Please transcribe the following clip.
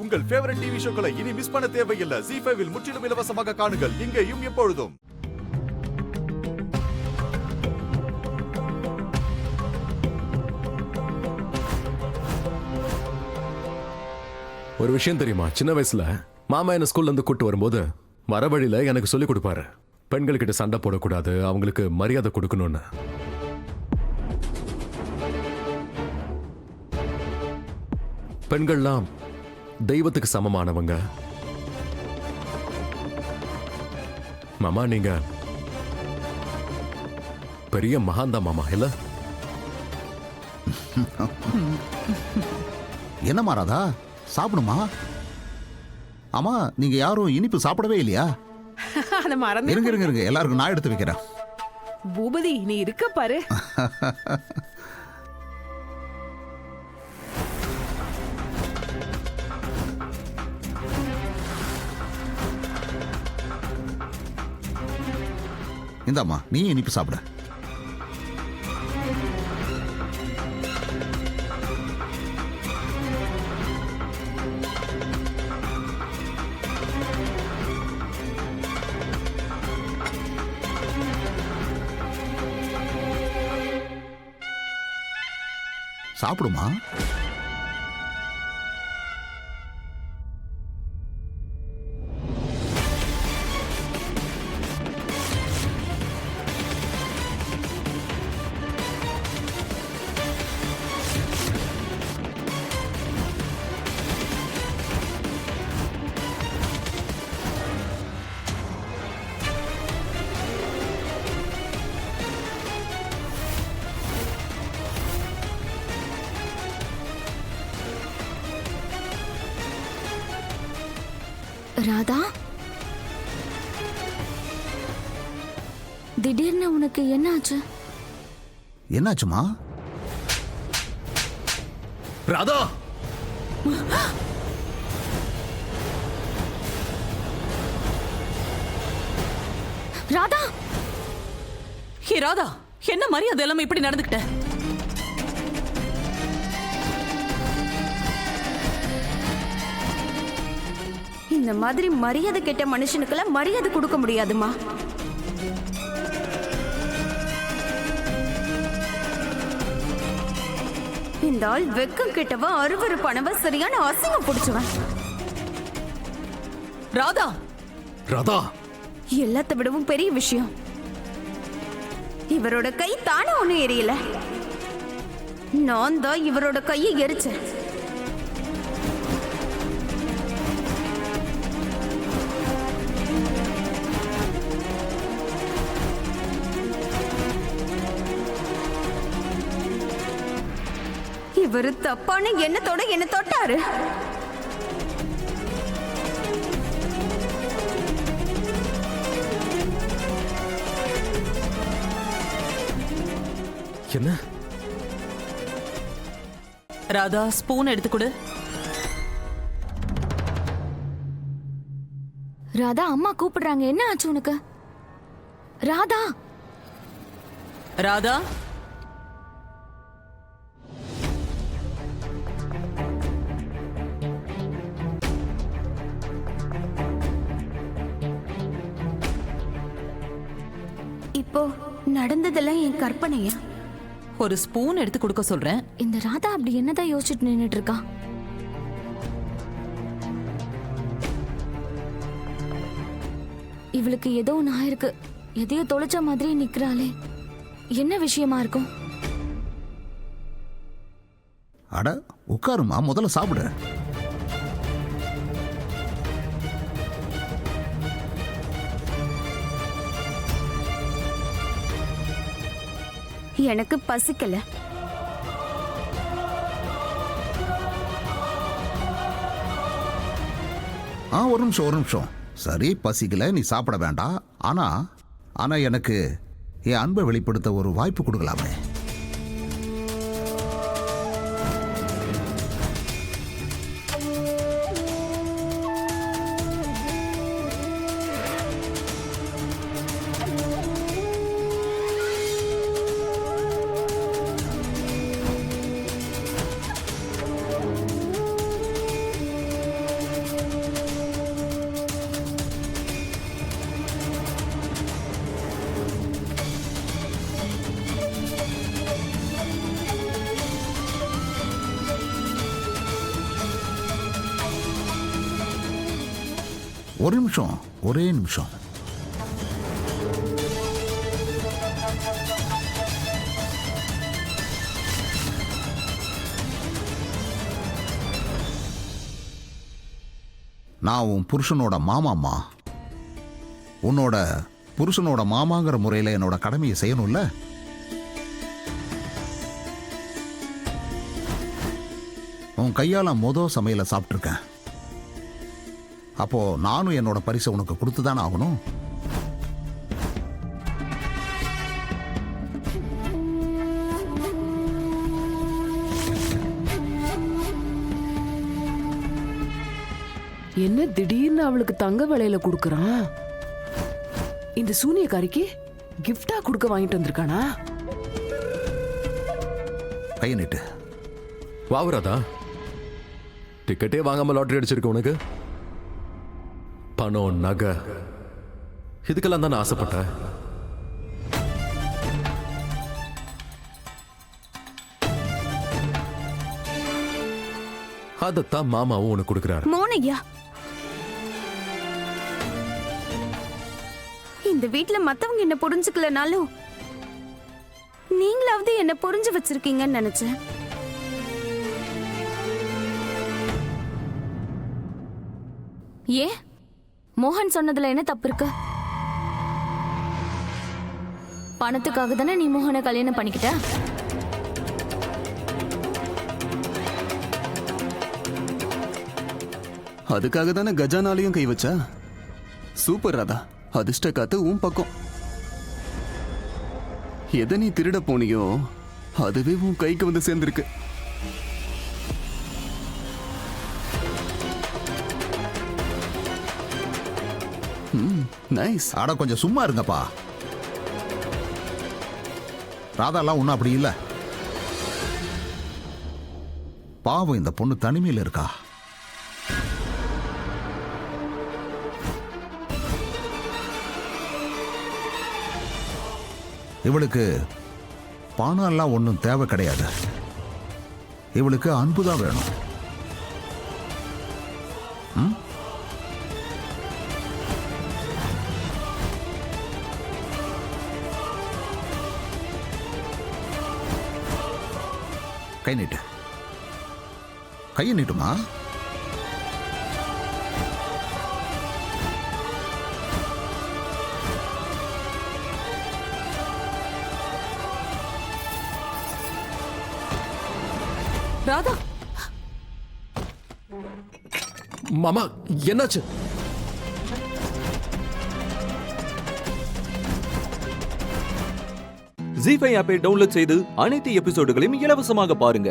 உங்கள் favourite TV ஷோக்களை இனி miss பண்ண தேவையில்லை. ZEE5 இல் முற்றிலும் இலவசமாக காணுங்கள். இங்கேயும் எப்பொழுதும். ஒரு விஷயம் தெரியுமா, சின்ன வயசுல மாமா என்ன ஸ்கூல்ல இருந்து கூட்டு வரும்போது வர வழியில எனக்கு சொல்லி கொடுப்பாரு, பெண்கள்கிட்ட சண்டை போடக்கூடாது, அவங்களுக்கு மரியாதை கொடுக்கணும்னு. பெண்கள்லாம் தெய்வத்துக்கு சமமானவங்க. மாமா நீங்க பெரிய மகாந்தா மாமா இல்ல? என்ன மாறாதா, சாப்பிடுமா? ஆமா, நீங்க யாரும் இனிப்பு சாப்பிடவே இல்லையா? இருங்க இருங்க இருங்க, எல்லாருக்கும் நான் எடுத்து வைக்கிறேன். பூபதி நீ இருக்க பாரு. இந்தாம்மா, நீ இனிப்பு சாப்பிட. சாப்பிடுமா. ராதா, திடீர்னு உனக்கு என்ன ஆச்சு? என்னாச்சுமா? ராதா, ராதா, ஹே ராதா, என்ன மரியாதை எல்லாமே இப்படி நடந்துக்கிட்ட? இந்த மாதிரி மரியாதை கெட்ட மனுஷனுக்கெல்லாம் மரியாதை கொடுக்க முடியாதுமா. இந்த ஆள் வெக்கம் கெட்டவ, அருவருப்பானவ, சரியான அசிங்கம் பிடிச்சவன். ராதா, ராதா, எல்லாத்த விடவும் பெரிய விஷயம், இவரோட கை தானே ஒண்ணும் எரியல. நான் தான் இவரோட கையை எரிச்சேன். இவரு தப்பான எண்ணத்தோட என்ன தொட்டாரு. என்ன? ராதா ஸ்பூன் எடுத்து கொடு. ராதா, அம்மா கூப்பிடுறாங்க. என்ன ஆச்சு உனக்கு? ராதா, ராதா, இப்போ நடந்ததெல்லாம் என் கற்பனையா? ஒரு ஸ்பூன் எடுத்து கொடுக்க சொல்றேன். இந்த ராதா அப்படி என்னதான் யோசிச்சுட்டு நின்னுட்டு இருக்கா? இவளுக்கு ஏதோ ஒண்ணு ஆயிருக்கு. எதையோ தொலைச்ச மாதிரி நிக்கிறாளே. என்ன விஷயமா இருக்கும்? அட உட்காருமா, முதல்ல சாப்பிடு. எனக்கு பசிக்கல. ஒரு நிமிஷம் ஒரு நிமிஷம். சரி, பசிக்கல, நீ சாப்பிட வேண்டாம். ஆனா எனக்கு என் அன்பை வெளிப்படுத்த ஒரு வாய்ப்பு கொடுக்கலாமே. ஒரு நிமிஷம், ஒரே நிமிஷம். நான் உன் புருஷனோட மாமாம்மா. உன்னோட புருஷனோட மாமாங்கிற முறையில் என்னோட கடமையை செய்யணும்ல? உன் கையால் சமையலை சாப்பிட்ருக்கேன். அப்போ நானும் என்னோட பரிசை உனக்கு கொடுத்து தானே ஆகணும். என்ன திடீர்னு அவளுக்கு தங்க விலையில கொடுக்கறான்? இந்த சூனியக்காரிக்கு கிஃப்டா கொடுக்க வாங்கிட்டு வந்திருக்கானா? கையை நீட்டு. வாவுராதா, டிக்கெட்டே வாங்காம லாட்டரி அடிச்சிருக்க உனக்கு. பணம், நகை, இதுக்கெல்லாம் தான் நான் ஆசைப்பட்டேன். அதத்தான் மாமாவும் உனக்கு கொடுக்குறாரு. மோனையா, இந்த வீட்ல மத்தவங்க என்ன புரிஞ்சுக்கலனாலும் நீங்களாவது என்ன புரிஞ்சு வச்சிருக்கீங்கன்னு நினைச்சேன். ஏன் மோகன் சொன்னதுல என்ன தப்பு இருக்கு? பணத்துக்காக தானே நீ மோகனை கல்யாணம் பண்ணிக்கிட்ட? அதுக்காக தானே கஜானாலையும் கை வச்சா. சூப்பர் ராதா, அதிர்ஷ்ட காத்து உன் பக்கம். எதை நீ திருட போனியோ அதுவே உன் கைக்கு வந்து சேர்ந்திருக்கு. நைஸ். ஆட கொஞ்சம் சும்மா இருங்கப்பா. ராதாலாம் ஒன்றும் அப்படி இல்லை. பாவம், இந்த பொண்ணு தனிமையில் இருக்கா. இவளுக்கு பணம்லாம் ஒன்றும் தேவை கிடையாது. இவளுக்கு அன்புதான் வேணும். கை நீட்டு. கையை நீட்டுமா. ராதா, மாமா என்னாச்சு? ஜீ5 ஆப்பை டவுன்லோட் செய்து அனைத்து எபிசோடுகளையும் இலவசமாக பாருங்க.